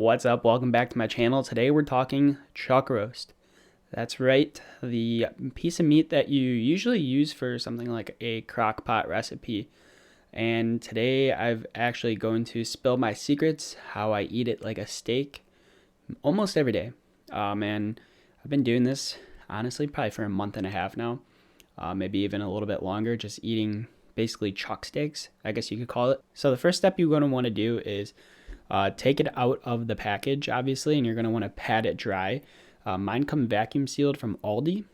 What's up? Welcome back to my channel. Today we're talking chuck roast. That's right, the piece of meat that you usually use for something like a crock pot recipe. And today I've actually going to spill my secrets, how I eat it like a steak almost every day. And I've been doing this honestly probably for a month and a half now, maybe even a little bit longer, just eating basically chuck steaks, I guess you could call it. So the first step you're going to want to do is take it out of the package, obviously, and you're going to want to pat it dry. Mine come vacuum sealed from Aldi.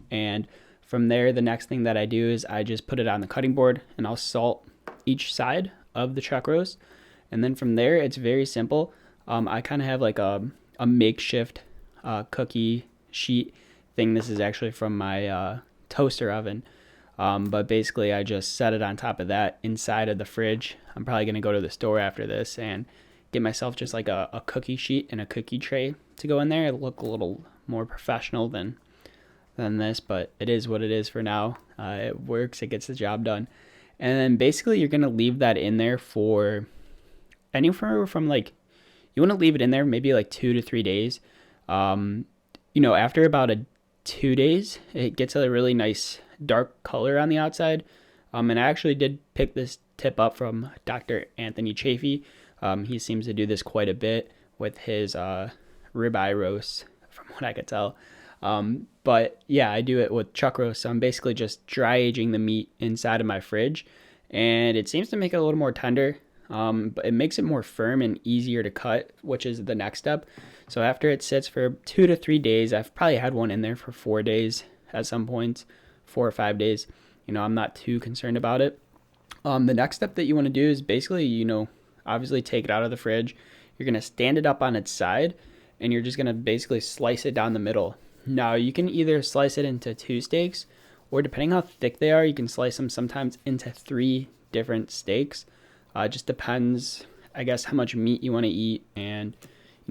And from there, the next thing that I do is I just put it on the cutting board and I'll salt each side of the chuck roast. And then from there, it's very simple. I kind of have like a makeshift cookie sheet thing. This is actually from my toaster oven. But basically, I just set it on top of that inside of the fridge. I'm probably going to go to the store after this and get myself just like a cookie sheet and a cookie tray to go in there. It'll look a little more professional than this, but it is what it is for now. It works. It gets the job done. And then basically you're going to leave that in there for anywhere from like, you want to leave it in there maybe like 2 to 3 days. After about 2 days, it gets a really nice dark color on the outside. And I actually did pick this tip up from Dr. Anthony Chafee. He seems to do this quite a bit with his ribeye roasts, from what I could tell. But yeah, I do it with chuck roast. So I'm basically just dry aging the meat inside of my fridge, and it seems to make it a little more tender. But it makes it more firm and easier to cut, which is the next step. So after it sits for 2 to 3 days, I've probably had one in there for 4 days at some points, 4 or 5 days. I'm not too concerned about it. The next step that you want to do is basically, obviously take it out of the fridge. You're going to stand it up on its side, and you're just going to basically slice it down the middle. Now, you can either slice it into 2 steaks, or depending how thick they are, you can slice them sometimes into 3 different steaks. It just depends, I guess, how much meat you want to eat and,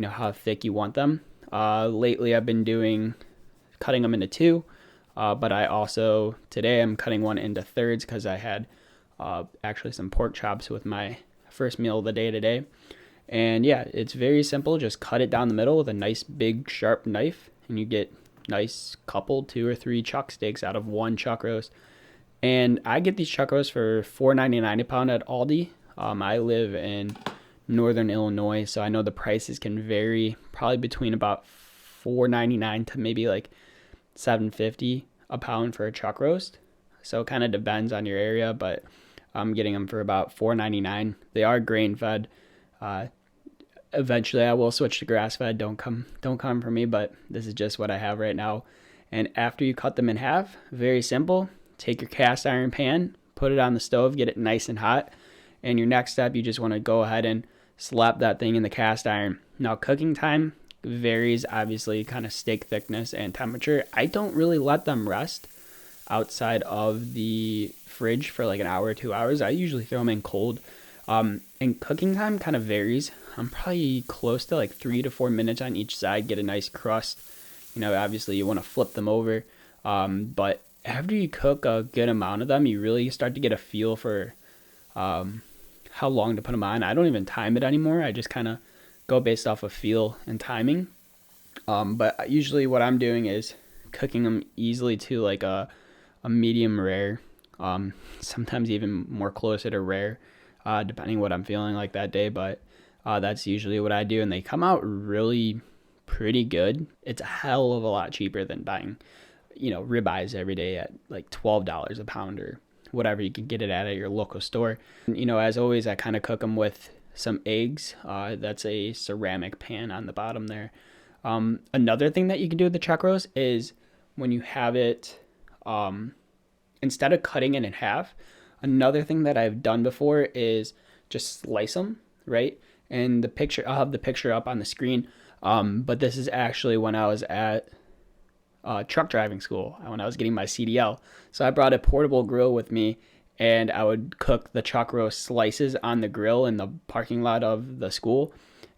how thick you want them. Lately, I've been cutting them into 2, but today I'm cutting one into thirds because I had actually some pork chops with my first meal of the day today. And yeah, it's very simple. Just cut it down the middle with a nice big sharp knife, and you get nice couple 2 or 3 chuck steaks out of one chuck roast. And I get these chuck roasts for $4.99 a pound at Aldi. I live in northern Illinois, so I know the prices can vary, probably between about $4.99 to maybe like $7.50 a pound for a chuck roast. So it kind of depends on your area, but I'm getting them for about $4.99. They are grain fed. Eventually I will switch to grass fed. Don't come for me, but this is just what I have right now. And after you cut them in half, very simple. Take your cast iron pan, put it on the stove, get it nice and hot. And your next step, you just want to go ahead and slap that thing in the cast iron. Now, cooking time varies, obviously, kind of steak thickness and temperature. I don't really let them rest outside of the fridge for like an hour or 2 hours. I usually throw them in cold. And cooking time kind of varies. I'm probably close to like 3 to 4 minutes on each side, get a nice crust. Obviously you want to flip them over. But after you cook a good amount of them, you really start to get a feel for how long to put them on. I don't even time it anymore. I just kind of go based off of feel and timing. But usually what I'm doing is cooking them easily to like a medium rare, sometimes even more closer to rare, depending what I'm feeling like that day. But that's usually what I do, and they come out really pretty good. It's a hell of a lot cheaper than buying, ribeyes every day at like $12 a pound or whatever you can get it at your local store. As always, I kind of cook them with some eggs. That's a ceramic pan on the bottom there. Another thing that you can do with the chuck roast is when you have it, instead of cutting it in half, another thing that I've done before is just slice them, right? And I'll have the picture up on the screen. But this is actually when I was at truck driving school, when I was getting my CDL. So I brought a portable grill with me, and I would cook the chuck roast slices on the grill in the parking lot of the school.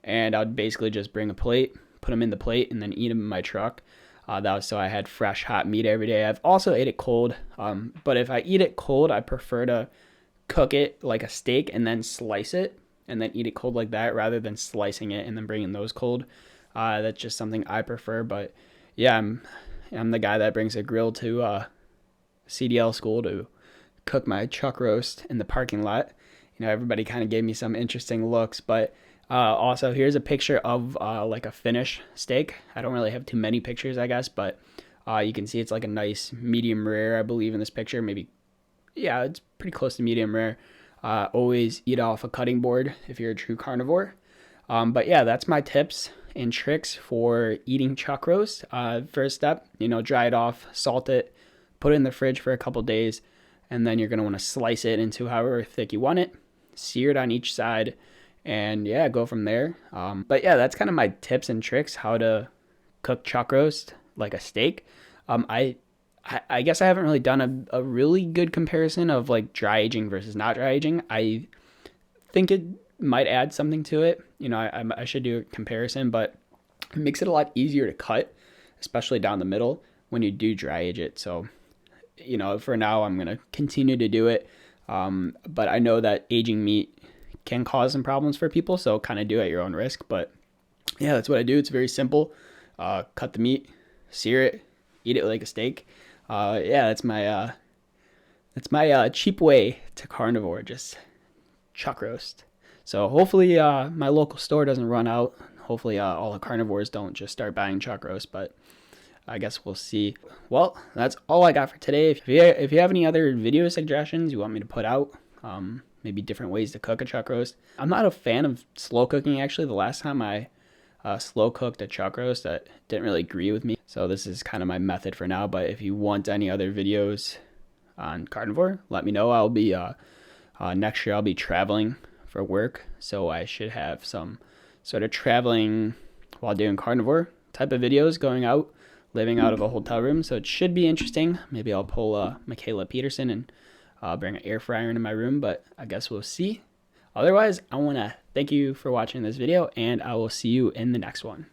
And I would basically just bring a plate, put them in the plate, and then eat them in my truck. That was so I had fresh, hot meat every day. I've also ate it cold, but if I eat it cold, I prefer to cook it like a steak and then slice it and then eat it cold like that rather than slicing it and then bringing those cold. That's just something I prefer. But yeah, I'm the guy that brings a grill to CDL school to cook my chuck roast in the parking lot. Everybody kind of gave me some interesting looks, but also here's a picture of like a finished steak. I don't really have too many pictures, I guess, but you can see it's like a nice medium rare, I believe, in this picture. Maybe, yeah, it's pretty close to medium rare. Always eat off a cutting board if you're a true carnivore. But yeah, that's my tips and tricks for eating chuck roast. First step, dry it off, salt it, put it in the fridge for a couple days, and then you're going to want to slice it into however thick you want it, sear it on each side, and yeah, go from there. But yeah, that's kind of my tips and tricks how to cook chuck roast like a steak. I guess I haven't really done a really good comparison of like dry aging versus not dry aging. I think it might add something to it. I should do a comparison, but it makes it a lot easier to cut, especially down the middle when you do dry age it. So, for now, I'm going to continue to do it. But I know that aging meat can cause some problems for people, so kind of do at your own risk. But yeah, that's what I do. It's very simple. Cut the meat, sear it, eat it like a steak. Yeah, that's my cheap way to carnivore, just chuck roast. So hopefully my local store doesn't run out. Hopefully all the carnivores don't just start buying chuck roast, but I guess we'll see. Well, that's all I got for today. If you have any other video suggestions you want me to put out, maybe different ways to cook a chuck roast. I'm not a fan of slow cooking, actually. The last time I slow cooked a chuck roast, that didn't really agree with me. So this is kind of my method for now. But if you want any other videos on carnivore, let me know. I'll be next year I'll be traveling for work, so I should have some sort of traveling while doing carnivore type of videos, going out, living out of a hotel room. So it should be interesting. Maybe I'll pull Michaela Peterson and bring an air fryer into my room, but I guess we'll see. Otherwise, I want to thank you for watching this video, and I will see you in the next one.